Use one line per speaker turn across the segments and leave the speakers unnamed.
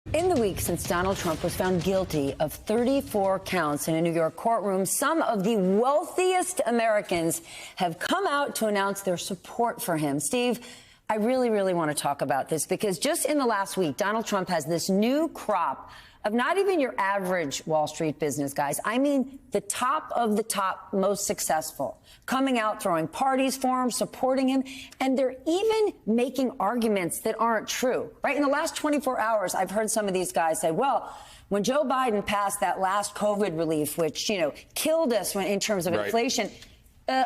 In the week since Donald Trump was found guilty of 34 counts in a New York courtroom, some of the wealthiest Americans have come out to announce their support for him. Steve, I really want to talk about this because just in the last week, Donald Trump has this new crop of not even your average Wall Street business guys. I mean, the top of the top, most successful, coming out, throwing parties for him, supporting him, and they're even making arguments that aren't true, right? In the last 24 hours, I've heard some of these guys say, well, when Joe Biden passed that last COVID relief, which, killed us in terms of inflation,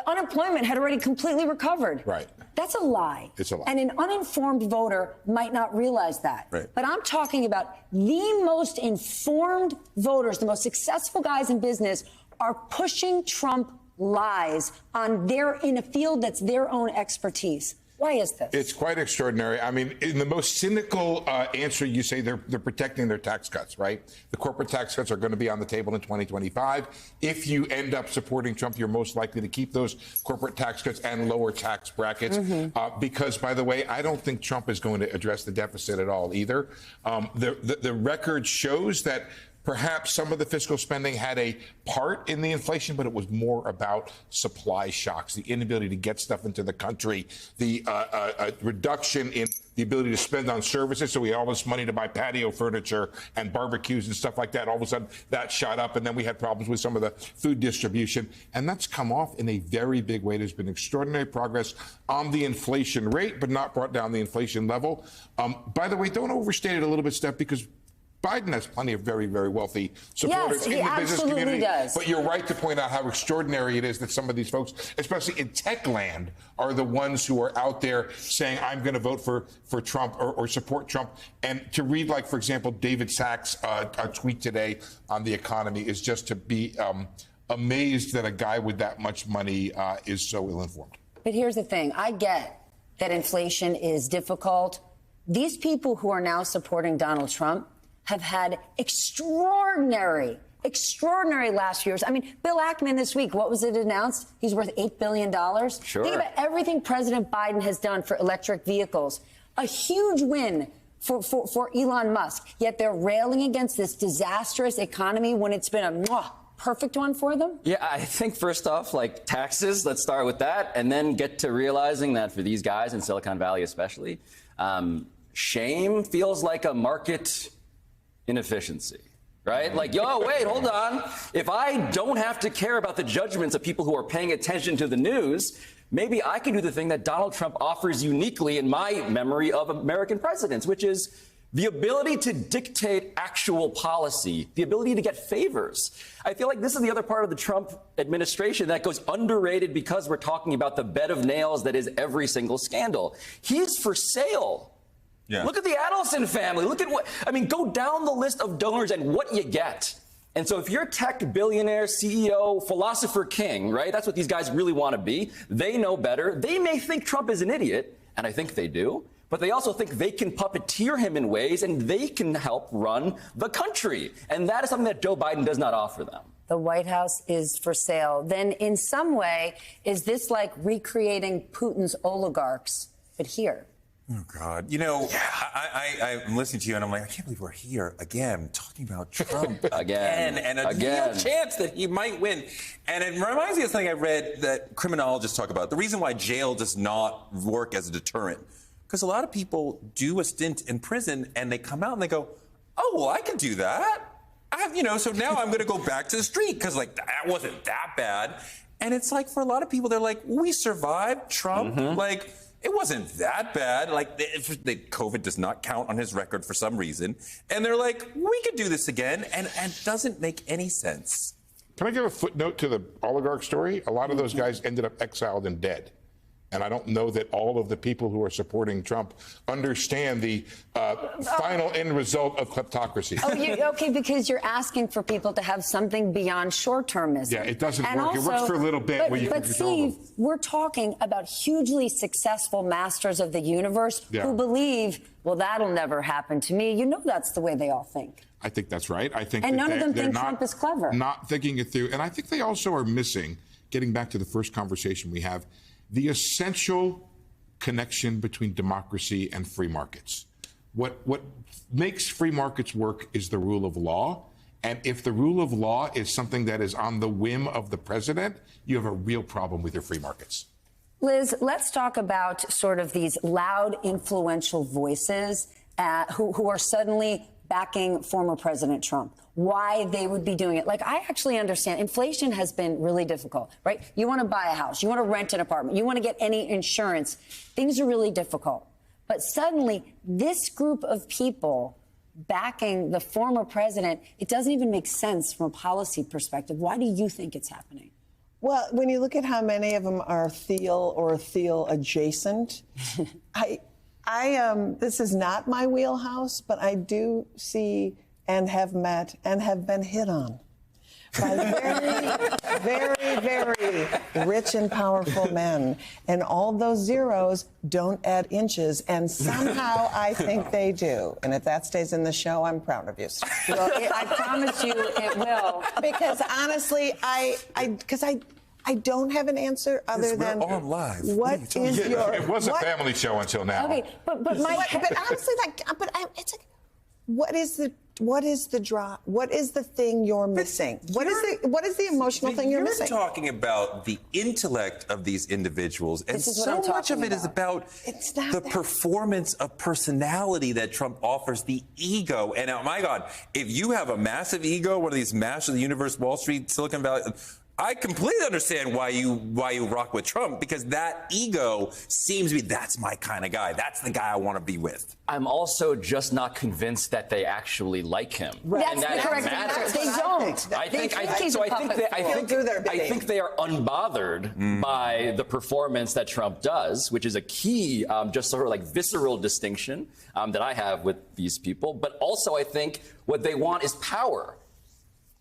unemployment had already completely recovered.
Right.
That's a lie.
It's a lie.
And an uninformed voter might not realize that.
Right.
But I'm talking about the most informed voters, the most successful guys in business are pushing Trump lies in a field that's their own expertise. Why is this?
It's quite extraordinary. I mean, in the most cynical answer, you say they're protecting their tax cuts, right? The corporate tax cuts are going to be on the table in 2025. If you end up supporting Trump, you're most likely to keep those corporate tax cuts and lower tax brackets. Because, by the way, I don't think Trump is going to address the deficit at all either. The record shows that perhaps some of the fiscal spending had a part in the inflation, but it was more about supply shocks, the inability to get stuff into the country, the reduction in the ability to spend on services. So we had all this money to buy patio furniture and barbecues and stuff like that. All of a sudden that shot up. And then we had problems with some of the food distribution. And that's come off in a very big way. There's been extraordinary progress on the inflation rate, but not brought down the inflation level. By the way, don't overstate it a little bit, Steph, because Biden has plenty of very wealthy supporters in the business community.
Does.
But you're right to point out how extraordinary it is that some of these folks, especially in tech land, are the ones who are out there saying, I'm going to vote for Trump or support Trump. And to read, like, for example, David Sachs' a tweet today on the economy is just to be amazed that a guy with that much money is so ill-informed.
But here's the thing. I get that inflation is difficult. These people who are now supporting Donald Trump have had extraordinary last years. I mean, Bill Ackman this week, what was it announced? He's worth $8 billion.
Sure.
Think about everything President Biden has done for electric vehicles. A huge win for Elon Musk. Yet they're railing against this disastrous economy when it's been a perfect one for them?
Yeah, I think first off, like taxes, let's start with that, and then get to realizing that for these guys in Silicon Valley especially, shame feels like a market inefficiency, right? Like, wait, hold on. If I don't have to care about the judgments of people who are paying attention to the news, maybe I can do the thing that Donald Trump offers uniquely in my memory of American presidents, which is the ability to dictate actual policy, the ability to get favors. I feel like this is the other part of the Trump administration that goes underrated because we're talking about the bed of nails that is every single scandal. He's for sale. Yeah. Look at the Adelson family. Look at go down the list of donors and what you get. And so if you're tech billionaire, CEO, philosopher king, right? That's what these guys really want to be. They know better. They may think Trump is an idiot, and I think they do, but they also think they can puppeteer him in ways and they can help run the country. And that is something that Joe Biden does not offer them.
The White House is for sale. Then in some way, is this like recreating Putin's oligarchs, but here?
Oh, God. I'm listening to you, and I'm like, I can't believe we're here again talking about Trump
again.
And a real chance that he might win. And it reminds me of something I read that criminologists talk about. The reason why jail does not work as a deterrent, because a lot of people do a stint in prison, and they come out and they go, oh, well, I can do that. So now I'm going to go back to the street because, like, that wasn't that bad. And it's like, for a lot of people, they're like, we survived Trump. Like, it wasn't that bad. Like, the COVID does not count on his record for some reason. And they're like, we could do this again. And it doesn't make any sense.
Can I give a footnote to the oligarch story? A lot of those guys ended up exiled and dead. And I don't know that all of the people who are supporting Trump understand the final end result of kleptocracy.
Okay, because you're asking for people to have something beyond short-termism.
Yeah, it doesn't work. It works for a little bit where you can control them.
We're talking about hugely successful masters of the universe who believe, well, that'll never happen to me. That's the way they all think.
I think that's right. I think
and none of them think Trump is clever.
Not thinking it through. And I think they also are missing, getting back to the first conversation we have, the essential connection between democracy and free markets. what makes free markets work is the rule of law. And if the rule of law is something that is on the whim of the president, you have a real problem with your free markets.
Liz, let's talk about sort of these loud, influential voices who are suddenly backing former President Trump, why they would be doing it. Like, I actually understand inflation has been really difficult, right? You want to buy a house, you want to rent an apartment, you want to get any insurance. Things are really difficult. But suddenly, this group of people backing the former president, it doesn't even make sense from a policy perspective. Why do you think it's happening?
Well, when you look at how many of them are Thiel or Thiel adjacent, this is not my wheelhouse, but I do see and have met and have been hit on by very, very rich and powerful men. And all those zeros don't add inches, and somehow I think they do. And if that stays in the show, I'm proud of you.
Well, I promise you it will.
Because honestly, I don't have an answer other than
we're on live.
What is your?
It was a family show until now.
Okay, but
honestly, it's like, what is the draw? What is the thing you're missing? What is the emotional thing you're missing?
You're talking about the intellect of these individuals, and
This is what
so
I'm
much of
talking
it is about
It's not
the
that.
performance of personality that Trump offers, the ego. And oh my God, if you have a massive ego, one of these masters of the universe, Wall Street, Silicon Valley, I completely understand why you rock with Trump, because that ego seems to be, that's my kind of guy. That's the guy I want to be with.
I'm also just not convinced that they actually like him.
Right.
And
That's the correct
matters.
answer. They don't.
I think
he's a puppet.
I think they are unbothered by the performance that Trump does, which is a key, just sort of like visceral distinction that I have with these people. But also, I think what they want is power.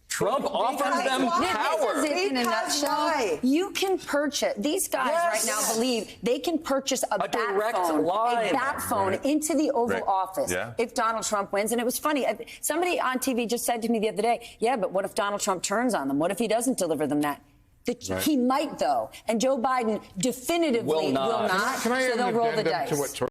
Trump offers them power.
This is it in a nutshell.
Why?
You can purchase. These guys right now believe they can purchase a bat
direct
phone,
line.
a bat phone into the Oval
Right.
Office
Yeah.
if Donald Trump wins. And it was funny. Somebody on TV just said to me the other day, "Yeah, but what if Donald Trump turns on them? What if he doesn't deliver them that?" He might, though. And Joe Biden definitively will not.
Can I
so
add
they'll
an
roll the
addendum
dice.
to what